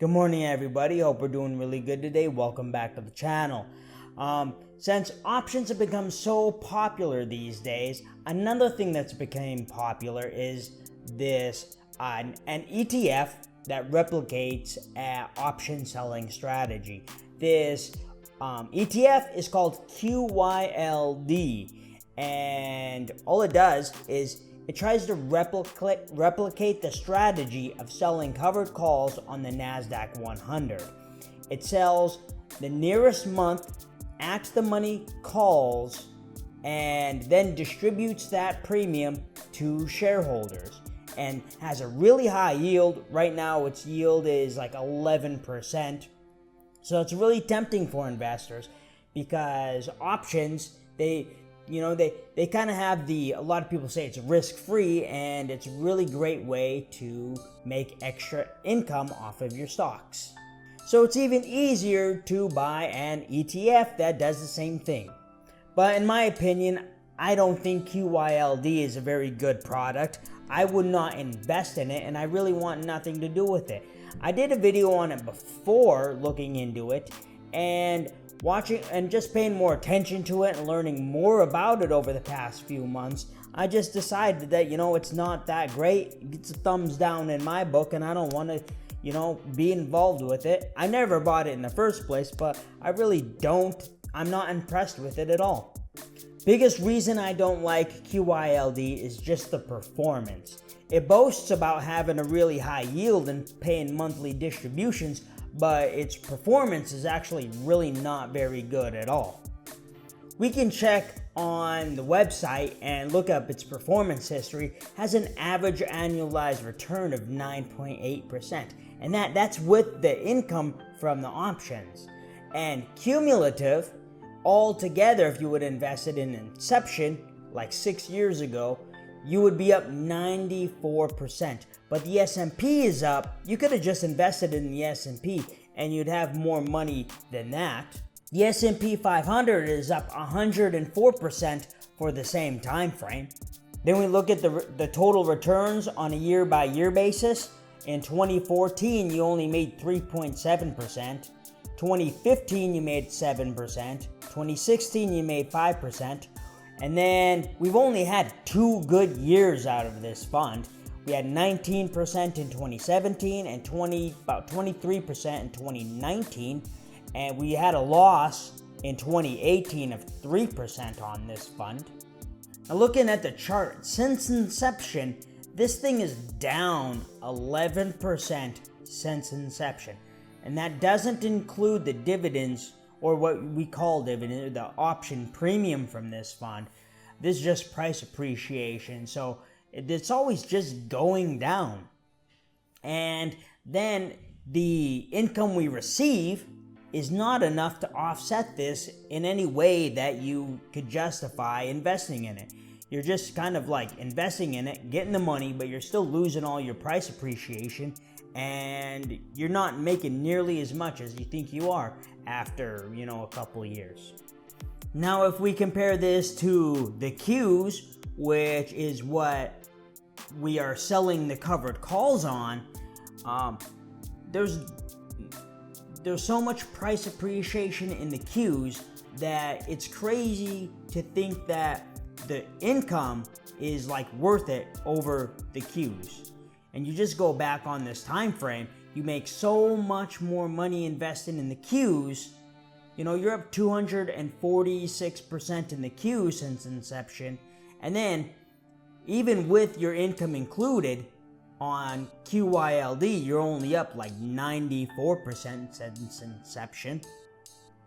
Good morning, everybody. Hope we're doing really good today. Welcome back to the channel. Since options have become so popular these days, another thing that's becoming popular is this an ETF that replicates an option selling strategy. This ETF is called QYLD, and all it does is it tries to replicate the strategy of selling covered calls on the Nasdaq 100. It sells the nearest month at the money calls and then distributes that premium to shareholders and has a really high yield. Right now its yield is like 11%. So it's really tempting for investors because options, they kind of have a lot of people say it's risk-free, and it's a really great way to make extra income off of your stocks. So it's even easier to buy an ETF that does the same thing. But in my opinion, I don't think QYLD is a very good product. I would not invest in it, and I really want nothing to do with it. I did a video on it before looking into it, and watching and just paying more attention to it and learning more about it over the past few months, I just decided that, it's not that great. It's a thumbs down in my book, and I don't want to, be involved with it. I never bought it in the first place, but I'm not impressed with it at all. Biggest reason I don't like QYLD is just the performance. It boasts about having a really high yield and paying monthly distributions, but its performance is actually really not very good at all. We can check on the website and look up its performance history. It has an average annualized return of 9.8%, and that's with the income from the options. And cumulative, altogether, if you would invest it in inception like 6 years ago, you would be up 94%. But the S&P is up. You could have just invested in the S&P and you'd have more money than that. The S&P 500 is up 104% for the same time frame. Then we look at the total returns on a year-by-year basis. In 2014, you only made 3.7%. 2015, you made 7%. 2016, you made 5%. And then we've only had 2 good years out of this fund. We had 19% in 2017 and about 23% in 2019. And we had a loss in 2018 of 3% on this fund. Now looking at the chart, since inception, this thing is down 11% since inception. And that doesn't include the dividends, or what we call dividend, the option premium from this fund. This is just price appreciation. So it's always just going down. And then the income we receive is not enough to offset this in any way that you could justify investing in it. You're just kind of like investing in it, getting the money, but you're still losing all your price appreciation, and you're not making nearly as much as you think you are after, a couple years. Now, if we compare this to the Qs, which is what we are selling the covered calls on, there's so much price appreciation in the Qs that it's crazy to think that the income is like worth it over the Qs. And you just go back on this time frame, you make so much more money investing in the Qs. You're up 246% in the Qs since inception. And then even with your income included on QYLD, you're only up like 94% since inception.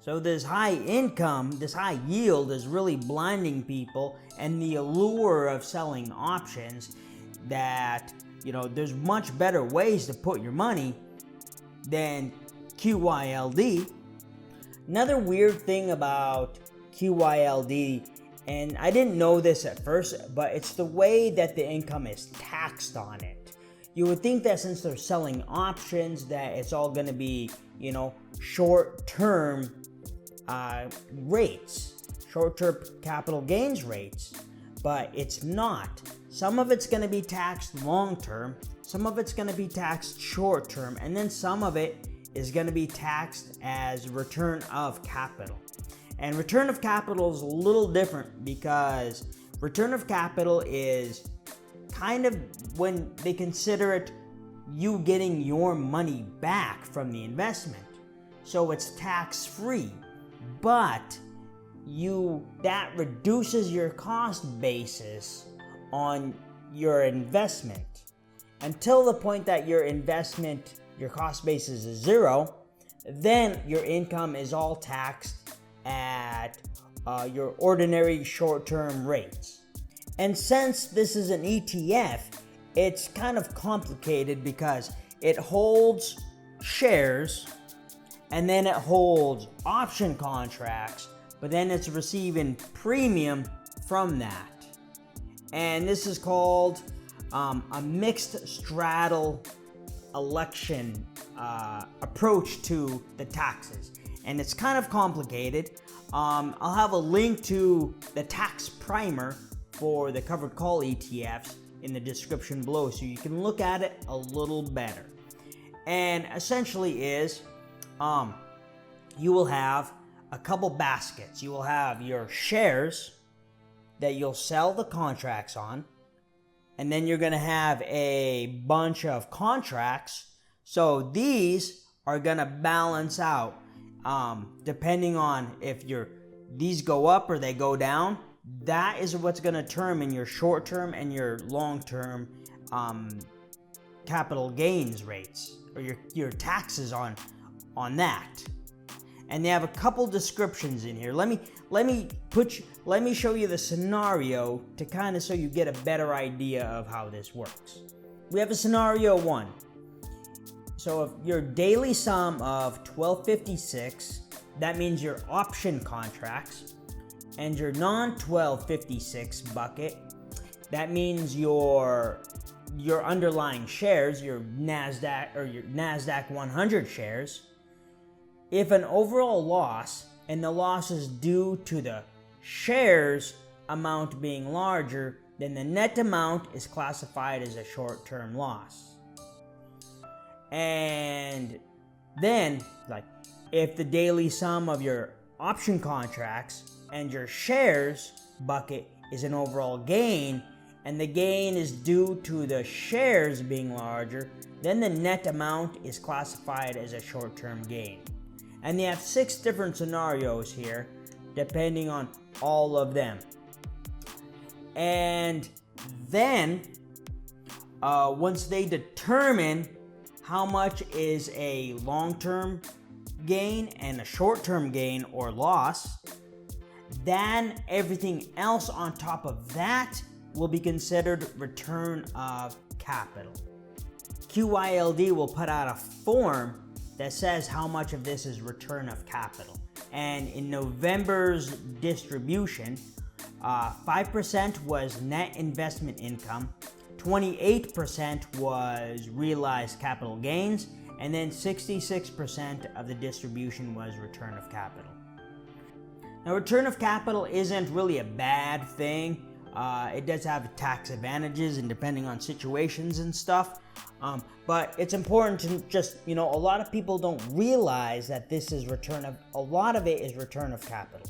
So this high income, this high yield is really blinding people, and the allure of selling options that, there's much better ways to put your money than QYLD. Another weird thing about QYLD, and I didn't know this at first, but it's the way that the income is taxed on it. You would think that since they're selling options that it's all going to be, short-term rates, short-term capital gains rates, but it's not. Some of it's going to be taxed long-term, some of it's going to be taxed short term, and then some of it is going to be taxed as return of capital. And return of capital is a little different because return of capital is kind of when they consider it you getting your money back from the investment. So it's tax free, but that reduces your cost basis on your investment until the point that your cost basis is zero. Then your income is all taxed at your ordinary short-term rates. And since this is an ETF, it's kind of complicated because it holds shares and then it holds option contracts, but then it's receiving premium from that. And this is called a mixed straddle election approach to the taxes. And it's kind of complicated. I'll have a link to the tax primer for the covered call ETFs in the description below so you can look at it a little better. And essentially is you will have a couple baskets. You will have your shares that you'll sell the contracts on, and then you're going to have a bunch of contracts. So these are going to balance out depending on if these go up or they go down. That is what's going to determine your short-term and your long-term capital gains rates, or your taxes on that. And they have a couple descriptions in here. Let me show you the scenario to kind of so you get a better idea of how this works. We have a scenario 1. So if your daily sum of $12.56, that means your option contracts, and your non-$12.56 bucket, that means your underlying shares, your Nasdaq 100 shares. If an overall loss, and the loss is due to the shares amount being larger, then the net amount is classified as a short-term loss. And then, if the daily sum of your option contracts and your shares bucket is an overall gain, and the gain is due to the shares being larger, then the net amount is classified as a short-term gain. And they have 6 different scenarios here, depending on all of them. And then, once they determine how much is a long-term gain and a short-term gain or loss, then everything else on top of that will be considered return of capital. QYLD will put out a form that says how much of this is return of capital. And in November's distribution, 5% was net investment income, 28% was realized capital gains, and then 66% of the distribution was return of capital. Now, return of capital isn't really a bad thing. It does have tax advantages and depending on situations and stuff. But it's important to just, a lot of people don't realize that a lot of it is return of capital.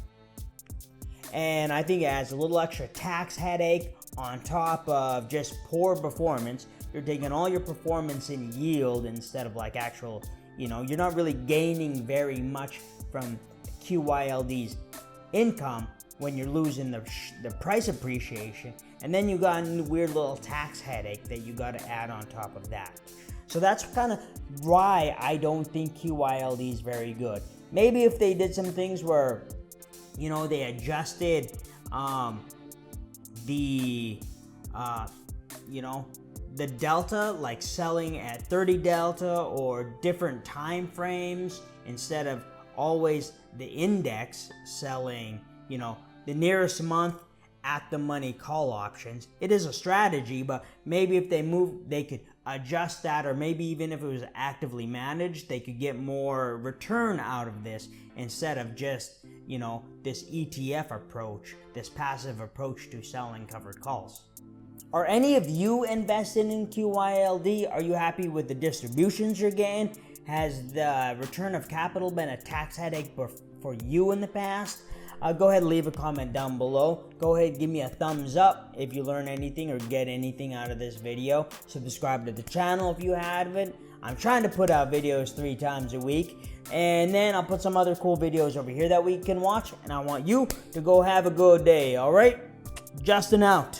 And I think it adds a little extra tax headache on top of just poor performance. You're taking all your performance in yield instead of actual, you're not really gaining very much from QYLD's income when you're losing the price appreciation, and then you got a weird little tax headache that you got to add on top of that. So that's kind of why I don't think QYLD is very good. Maybe if they did some things where, they adjusted the delta, like selling at 30 delta or different time frames instead of always the index selling, the nearest month at the money call options. It is a strategy, but maybe if they could adjust that, or maybe even if it was actively managed, they could get more return out of this instead of just, this ETF approach, this passive approach to selling covered calls. Are any of you invested in QYLD? Are you happy with the distributions you're getting? Has the return of capital been a tax headache for you in the past? Go ahead and leave a comment down below. Go ahead and give me a thumbs up if you learn anything or get anything out of this video. Subscribe to the channel if you haven't. I'm trying to put out videos 3 times a week. And then I'll put some other cool videos over here that we can watch. And I want you to go have a good day, alright? Justin out.